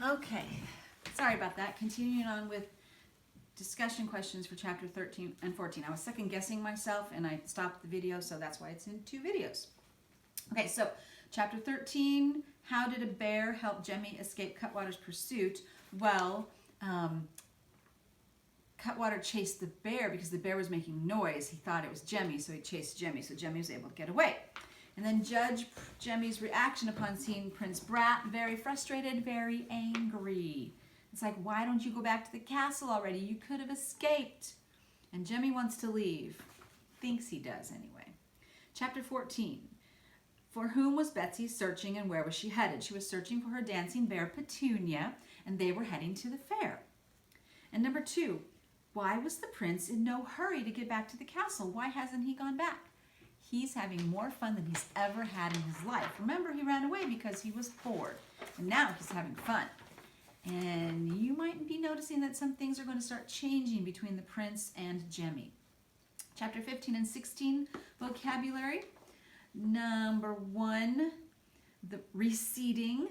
Okay, sorry about that. Continuing on with discussion questions for chapter 13 and 14. I was second guessing myself and I stopped the video, so that's why it's in two videos. Okay, so chapter 13, how did a bear help Jemmy escape Cutwater's pursuit? Well, Cutwater chased the bear because the bear was making noise. He thought it was Jemmy, so he chased Jemmy, so Jemmy was able to get away. And then judge Jemmy's reaction upon seeing Prince Brat, very frustrated, very angry. It's like, why don't you go back to the castle already? You could have escaped. And Jemmy wants to leave. Thinks he does anyway. Chapter 14. For whom was Betsy searching and where was she headed? She was searching for her dancing bear, Petunia, and they were heading to the fair. And number 2, why was the prince in no hurry to get back to the castle? Why hasn't he gone back? He's having more fun than he's ever had in his life. Remember, he ran away because he was bored, and now he's having fun. And you might be noticing that some things are going to start changing between the prince and Jemmy. Chapter 15 and 16, vocabulary. Number 1, the receding.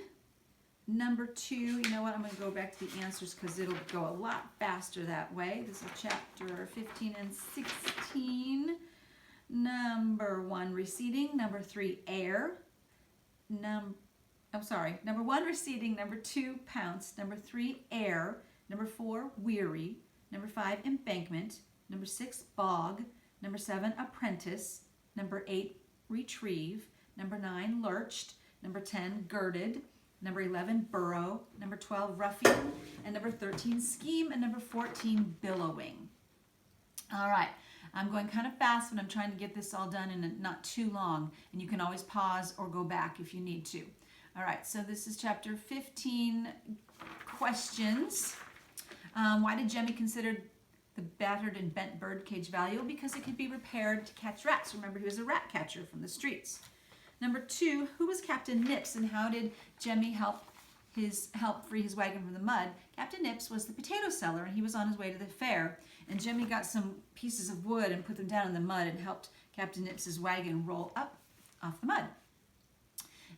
Number 2, you know what, I'm going to go back to the answers because it'll go a lot faster that way. This is chapter 15 and 16. Number 1, receding. Number 3, air. Number 1, receding. Number 2, pounce. Number 3, air. Number 4, weary. Number 5, embankment. Number 6, bog. Number 7, apprentice. Number 8, retrieve. Number 9, lurched. Number 10, girded. Number 11, burrow. Number 12, ruffian. And number 13, scheme. And number 14, billowing. All right. I'm going kind of fast, but I'm trying to get this all done in not too long. And you can always pause or go back if you need to. All right, so this is chapter 15, questions. Why did Jemmy consider the battered and bent birdcage valuable? Because it could be repaired to catch rats. Remember, he was a rat catcher from the streets. Number 2, who was Captain Nips and how did Jemmy help free his wagon from the mud? Captain Nips was the potato seller and he was on his way to the fair. And Jemmy got some pieces of wood and put them down in the mud and helped Captain Nips's wagon roll up off the mud.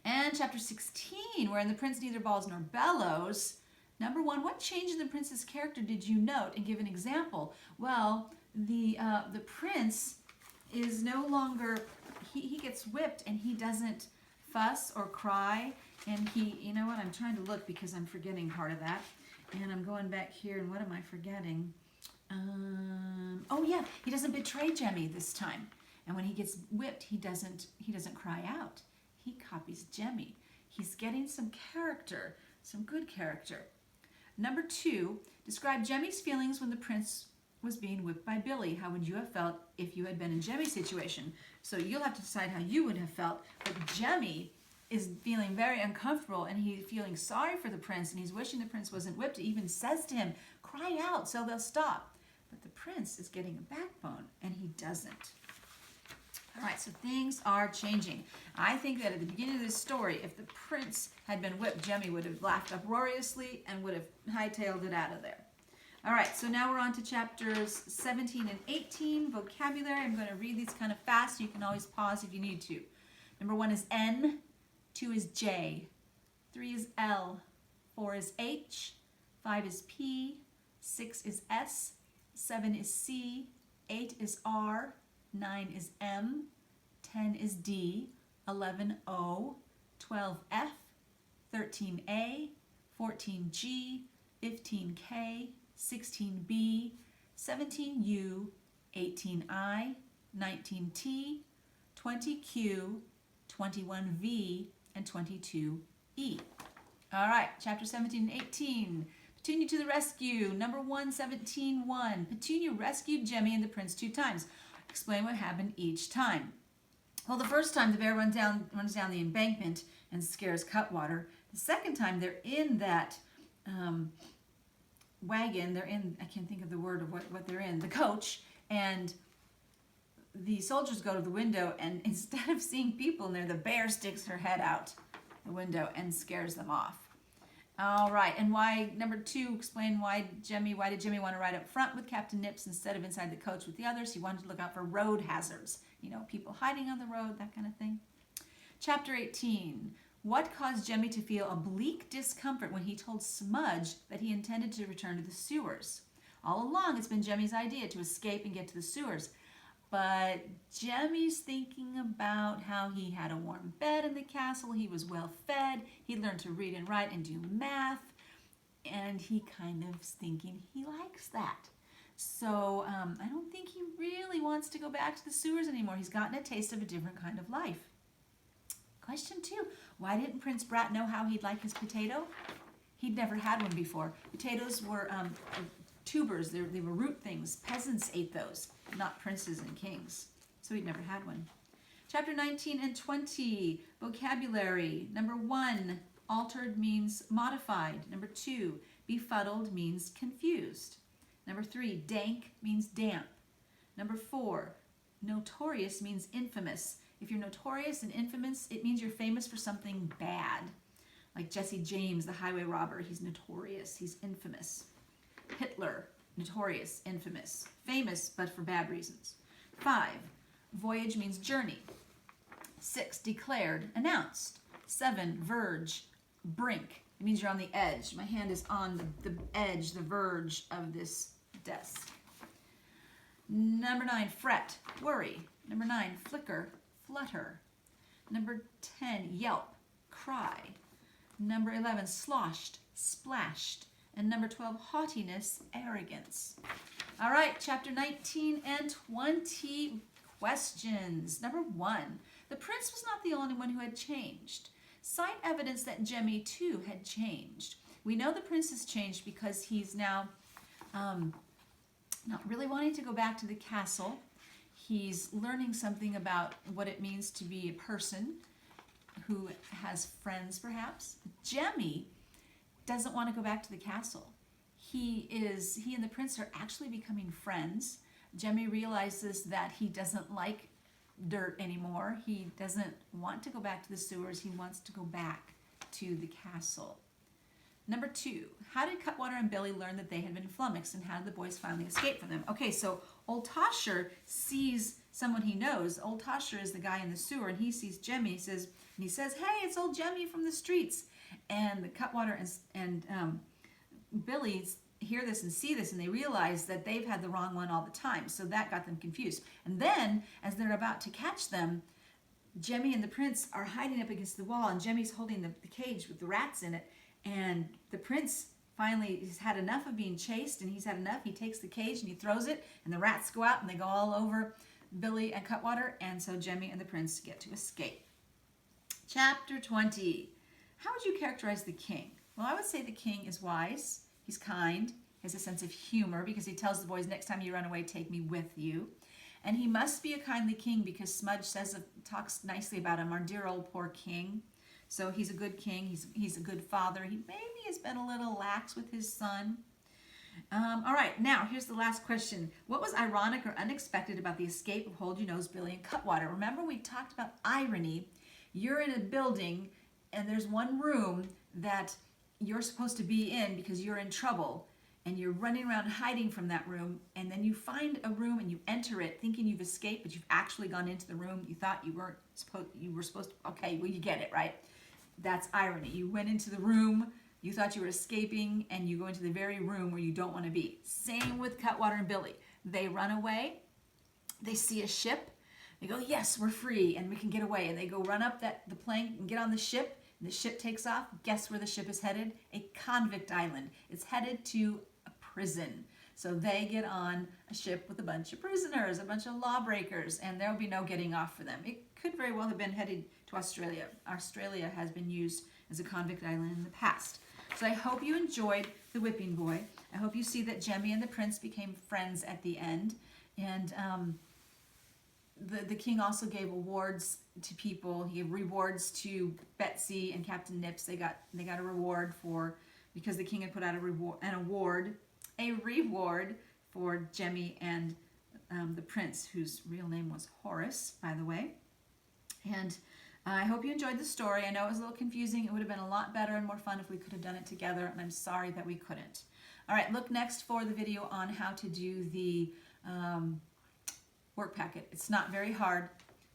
And chapter 16, wherein the prince neither balls nor bellows. Number 1, what change in the prince's character did you note and give an example? Well, the prince is no longer, he gets whipped and he doesn't fuss or cry. And you know what, I'm trying to look because I'm forgetting part of that. And I'm going back here and what am I forgetting? Oh yeah, he doesn't betray Jemmy this time. And when he gets whipped, he doesn't cry out. He copies Jemmy. He's getting some character, some good character. Number 2, describe Jemmy's feelings when the prince was being whipped by Billy. How would you have felt if you had been in Jemmy's situation? So you'll have to decide how you would have felt. But Jemmy is feeling very uncomfortable and he's feeling sorry for the prince and he's wishing the prince wasn't whipped. He even says to him, cry out so they'll stop. But the prince is getting a backbone and he doesn't. All right, so things are changing. I think that at the beginning of this story, if the prince had been whipped, Jemmy would have laughed uproariously and would have hightailed it out of there. All right, so now we're on to chapters 17 and 18, vocabulary. I'm going to read these kind of fast. You can always pause if you need to. Number 1 is N, 2 is J, 3 is L, 4 is H, 5 is P, 6 is S, 7 is C, 8 is R, 9 is M, 10 is D, 11 O, 12 F, 13 A, 14 G, 15 K, 16 B, 17 U, 18 I, 19 T, 20 Q, 21 V, and 22 E. All right, chapter 17 and 18. Petunia to the rescue. Number 1, 17:1. Petunia rescued Jemmy and the prince 2 times. Explain what happened each time. Well, the first time the bear runs down the embankment and scares Cutwater. The second time they're in that wagon. They're in, I can't think of the word of what they're in, the coach. And the soldiers go to the window and instead of seeing people in there, the bear sticks her head out the window and scares them off. All right, and why, number 2, explain why did Jemmy want to ride up front with Captain Nips instead of inside the coach with the others? He wanted to look out for road hazards, you know, people hiding on the road, that kind of thing. Chapter 18, What caused Jemmy to feel a bleak discomfort when he told Smudge that he intended to return to the sewers? All along, it's been Jemmy's idea to escape and get to the sewers. But Jemmy's thinking about how he had a warm bed in the castle, he was well fed, he learned to read and write and do math, and he kind of is thinking he likes that. So I don't think he really wants to go back to the sewers anymore. He's gotten a taste of a different kind of life. Question 2, why didn't Prince Brat know how he'd like his potato? He'd never had one before. Potatoes were tubers, they were root things. Peasants ate those, not princes and kings. So he'd never had one. Chapter 19 and 20, vocabulary. Number 1, altered means modified. Number 2, befuddled means confused. Number 3, dank means damp. Number 4, notorious means infamous. If you're notorious and infamous, it means you're famous for something bad. Like Jesse James, the highway robber, he's notorious, he's infamous. Hitler, notorious, infamous. Famous, but for bad reasons. 5, voyage means journey. 6, declared, announced. 7, verge, brink. It means you're on the edge. My hand is on the edge, the verge of this desk. Number 9, fret, worry. Number 9, flicker, flutter. Number 10, yelp, cry. Number 11, sloshed, splashed. And number 12, haughtiness, arrogance. All right, chapter 19 and 20 questions. Number 1, the prince was not the only one who had changed. Cite evidence that Jemmy too had changed. We know the prince has changed because he's now not really wanting to go back to the castle. He's learning something about what it means to be a person who has friends, perhaps. Jemmy doesn't want to go back to the castle. He and the prince are actually becoming friends. Jemmy realizes that he doesn't like dirt anymore. He doesn't want to go back to the sewers. He wants to go back to the castle. Number 2, how did Cutwater and Billy learn that they had been flummoxed, and how did the boys finally escape from them? Okay, so Old Tosher sees someone he knows. Old Tosher is the guy in the sewer, and he sees Jemmy. He says, "Hey, it's old Jemmy from the streets." And the Cutwater and Billy hear this and see this, and they realize that they've had the wrong one all the time. So that got them confused. And then, as they're about to catch them, Jemmy and the prince are hiding up against the wall, and Jemmy's holding the cage with the rats in it. And the prince finally has had enough of being chased, and he's had enough. He takes the cage and he throws it, and the rats go out and they go all over Billy and Cutwater, and so Jemmy and the prince get to escape. Chapter 20. How would you characterize the king? Well, I would say the king is wise, he's kind, he has a sense of humor because he tells the boys, next time you run away, take me with you. And he must be a kindly king because Smudge talks nicely about him, our dear old poor king. So he's a good king, he's a good father. He maybe has been a little lax with his son. All right, now here's the last question. What was ironic or unexpected about the escape of Hold Your Nose, Billy, and Cutwater? Remember, we talked about irony. You're in a building and there's one room that you're supposed to be in because you're in trouble, and you're running around hiding from that room, and then you find a room and you enter it thinking you've escaped, but you've actually gone into the room you thought you were supposed to. Okay, well, you get it, right? That's irony. You went into the room, you thought you were escaping, and you go into the very room where you don't want to be. Same with Cutwater and Billy. They run away, they see a ship, they go, yes, we're free and we can get away, and they go run up the plank and get on the ship, and the ship takes off. Guess where the ship is headed? A convict island. It's headed to a prison. So they get on a ship with a bunch of prisoners, a bunch of lawbreakers, and there will be no getting off for them. It could very well have been headed to Australia. Australia has been used as a convict island in the past. So I hope you enjoyed The Whipping Boy. I hope you see that Jemmy and the prince became friends at the end. And the king also gave awards to people. He gave rewards to Betsy and Captain Nips. They got a reward because the king had put out an award for Jemmy and the prince, whose real name was Horace, by the way. And I hope you enjoyed the story. I know it was a little confusing. It would have been a lot better and more fun if we could have done it together, and I'm sorry that we couldn't. All right, look next for the video on how to do the work packet. It's not very hard.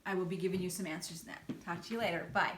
I will be giving you some answers to that. Talk to you later. Bye.